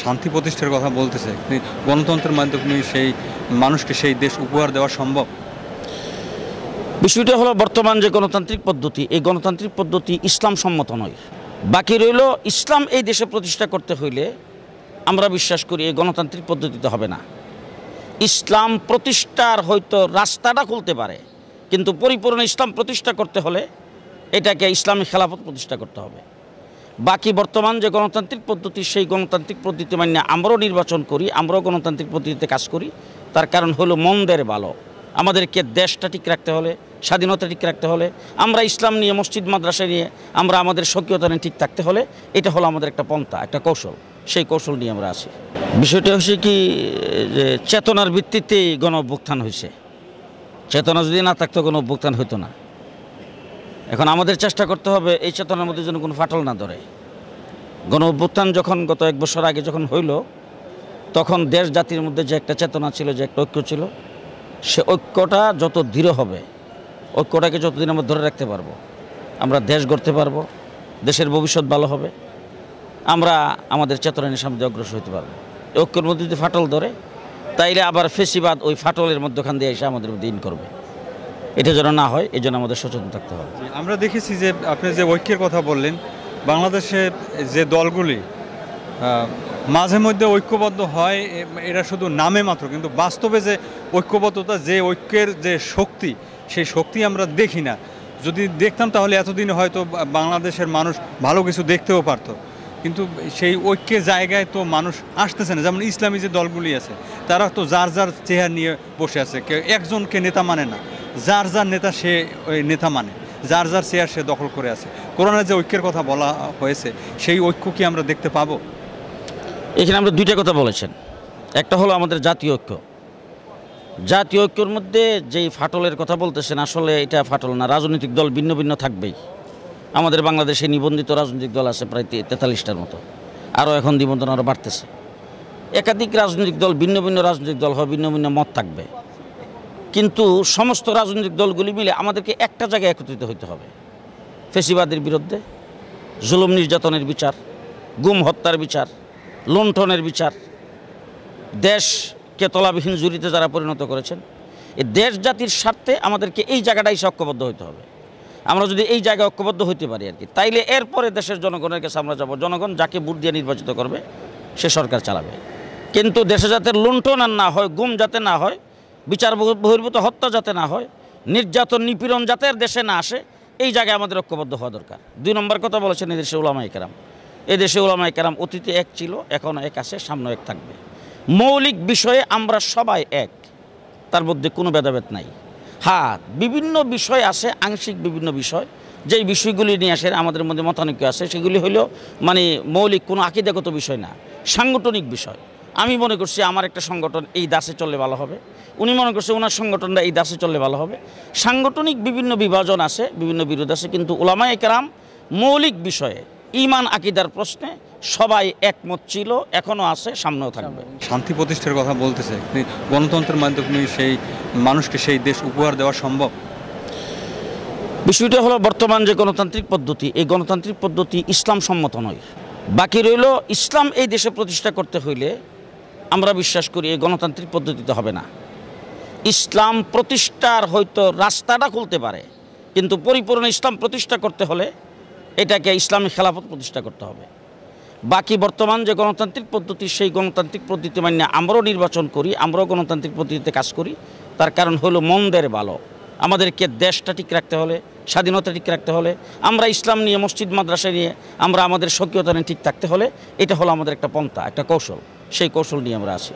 শান্তি প্রতিষ্ঠার কথা বলতেছে, গণতন্ত্রের মাধ্যমে সেই মানুষকে সেই দেশ উপহার দেওয়া সম্ভব? বিষয়টা হলো বর্তমান যে গণতান্ত্রিক পদ্ধতি, এই গণতান্ত্রিক পদ্ধতি ইসলাম সম্মত নয়। বাকি রইল ইসলাম এই দেশে প্রতিষ্ঠা করতে হইলে আমরা বিশ্বাস করি এই গণতান্ত্রিক পদ্ধতিতে হবে না। ইসলাম প্রতিষ্ঠার হয়তো রাস্তাটা খুলতে পারে, কিন্তু পরিপূর্ণ ইসলাম প্রতিষ্ঠা করতে হলে এটাকে ইসলামী খেলাফত প্রতিষ্ঠা করতে হবে। বাকি বর্তমান যে গণতান্ত্রিক পদ্ধতি, সেই গণতান্ত্রিক পদ্ধতি মানে আমরাও নির্বাচন করি, আমরাও গণতান্ত্রিক পদ্ধতিতে কাজ করি। তার কারণ হলো মন্দের ভালো। আমাদেরকে দেশটা ঠিক রাখতে হলে, স্বাধীনতা ঠিক রাখতে হলে, আমরা ইসলাম নিয়ে, মসজিদ মাদ্রাসা নিয়ে আমরা আমাদের স্বকীয়তা নিয়ে ঠিক থাকতে হলে এটা হলো আমাদের একটা পন্থা, একটা কৌশল। সেই কৌশল নিয়ে আমরা আছি। বিষয়টা হচ্ছে কি যে চেতনার ভিত্তিতেই গণ অভ্যুত্থান হয়েছে। চেতনা যদি না থাকতো গণ অভ্যুত্থান হতো না। এখন আমাদের চেষ্টা করতে হবে এই চেতনার মধ্যে যেন কোনো ফাটল না ধরে। গণ অভ্যুত্থান যখন গত 1 বছর আগে যখন হইল, তখন দেশ জাতির মধ্যে যে একটা চেতনা ছিল, যে একটা ঐক্য ছিল, সে ঐক্যটা যত দৃঢ় হবে, ঐক্যটাকে যতদিন আমরা ধরে রাখতে পারবো, আমরা দেশ গড়তে পারবো, দেশের ভবিষ্যৎ ভালো হবে, আমরা আমাদের চেতনা নিয়ে সামনে অগ্রসর হতে পারবো। ঐক্যের মধ্যে যদি ফাটল ধরে, তাইলে আবার ফেসিবাদ ওই ফাটলের মধ্যখান দিয়ে এসে আমাদের মধ্যে ইন করবে। এটা যেন না হয়, এই জন্য আমাদের সচেতন থাকতে হবে। আমরা দেখেছি যে আপনি যে ঐক্যের কথা বললেন, বাংলাদেশের যে দলগুলি মাঝে মধ্যে ঐক্যবদ্ধ হয়, এরা শুধু নামে মাত্র, কিন্তু বাস্তবে যে ঐক্যবদ্ধতা, যে ঐক্যের যে শক্তি, সেই শক্তি আমরা দেখি না। যদি দেখতাম তাহলে এতদিনে হয়তো বাংলাদেশের মানুষ ভালো কিছু দেখতেও পারতো, কিন্তু সেই ঐক্যের জায়গায় তো মানুষ আসতেছে না। যেমন ইসলামী যে দলগুলি আছে, তারা তো যার যার চেহারা নিয়ে বসে আছে, কেউ একজনকে নেতা মানে না, যার যার নেতা সে ওই নেতা মানে, যার যার চেয়ার সে দখল করে আছে। কোরআনে যে ঐক্যের কথা বলা হয়েছে, সেই ঐক্য কি আমরা দেখতে পাবো? এখানে আমরা দুইটা কথা বলেছেন। একটা হলো আমাদের জাতীয় ঐক্য। জাতীয় ঐক্যের মধ্যে যেই ফাটলের কথা বলতেছেন, আসলে এটা ফাটল না। রাজনৈতিক দল ভিন্ন ভিন্ন থাকবেই। আমাদের বাংলাদেশে নিবন্ধিত রাজনৈতিক দল আছে প্রায় 43টার মতো, আরও এখন নিবন্ধন আরও বাড়তেছে। একাধিক রাজনৈতিক দল, ভিন্ন ভিন্ন রাজনৈতিক দল হয়, ভিন্ন ভিন্ন মত থাকবে, কিন্তু সমস্ত রাজনৈতিক দলগুলি মিলে আমাদেরকে একটা জায়গায় একত্রিত হতে হবে। ফেসিবাদের বিরুদ্ধে, জুলুম নির্যাতনের বিচার, গুম হত্যার বিচার, লুণ্ঠনের বিচার, দেশকে তলাবিহীন জুড়িতে যারা পরিণত করেছেন, এই দেশ জাতির স্বার্থে আমাদেরকে এই জায়গাটাই ঐক্যবদ্ধ হতে হবে। আমরা যদি এই জায়গায় ঐক্যবদ্ধ হইতে পারি আর কি, তাইলে এরপরে দেশের জনগণের কাছে আমরা যাব। জনগণ যাকে ভোট দিয়ে নির্বাচিত করবে সে সরকার চালাবে। কিন্তু দেশে যাতে লুণ্ঠন আর না হয়, গুম যাতে না হয়, বিচার বহির্ভূত হত্যা যাতে না হয়, নির্যাতন নিপীড়ন যাতে দেশে না আসে, এই জায়গায় আমাদের ঐক্যবদ্ধ হওয়া দরকার। 2 নম্বর কথা বলেছেন এদেশে উলামায়ে কেরাম। এদেশে উলামায়ে কেরাম অতীতে এক ছিল, এখনও এক আছে, সামনে এক থাকবে। মৌলিক বিষয়ে আমরা সবাই এক, তার মধ্যে কোনো ভেদাভেদ নাই। হ্যাঁ, বিভিন্ন বিষয় আছে, আংশিক বিভিন্ন বিষয়, যেই বিষয়গুলি নিয়ে আসে আমাদের মধ্যে মতানৈক্য আছে, সেগুলি হলো মানে মৌলিক কোনো আকীদাগত বিষয় না, সাংগঠনিক বিষয়। আমি মনে করছি আমার একটা সংগঠন এই দাসে চললে ভালো হবে, উনি মনে করছে ওনার সংগঠনটা এই দাসে চললে ভালো হবে। সাংগঠনিক বিভিন্ন বিভাজন আছে, বিভিন্ন বিরোধ আছে, কিন্তু উলামায়ে কেরাম মৌলিক বিষয়ে ঈমান আকীদার প্রশ্নে সবাই একমত ছিল, এখনও আছে, সামনেও থাকবে। শান্তি প্রতিষ্ঠার কথা বলতেছে, গণতন্ত্রের মাধ্যমে সেই মানুষকে সেই দেশ উপহার দেওয়া সম্ভব? বিষয়টা হলো বর্তমান যে গণতান্ত্রিক পদ্ধতি, এই গণতান্ত্রিক পদ্ধতি ইসলাম সম্মত নয়। বাকি রইল ইসলাম এই দেশে প্রতিষ্ঠা করতে হইলে আমরা বিশ্বাস করি এই গণতান্ত্রিক পদ্ধতিতে হবে না। ইসলাম প্রতিষ্ঠার হয়তো রাস্তাটা খুলতে পারে, কিন্তু পরিপূর্ণ ইসলাম প্রতিষ্ঠা করতে হলে এটাকে ইসলামী খেলাফত প্রতিষ্ঠা করতে হবে। বাকি বর্তমান যে গণতান্ত্রিক পদ্ধতি, সেই গণতান্ত্রিক পদ্ধতি মানে আমরাও নির্বাচন করি, আমরাও গণতান্ত্রিক পদ্ধতিতে কাজ করি। তার কারণ হলো মন্দের ভালো। আমাদেরকে দেশটা ঠিক রাখতে হলে, স্বাধীনতা ঠিক রাখতে হলে, আমরা ইসলাম নিয়ে, মসজিদ মাদ্রাসা নিয়ে আমরা আমাদের স্বকীয়তা নিয়ে ঠিক থাকতে হলে এটা হলো আমাদের একটা পন্থা, একটা কৌশল। সেই কৌশল নিয়ে আমরা আছি।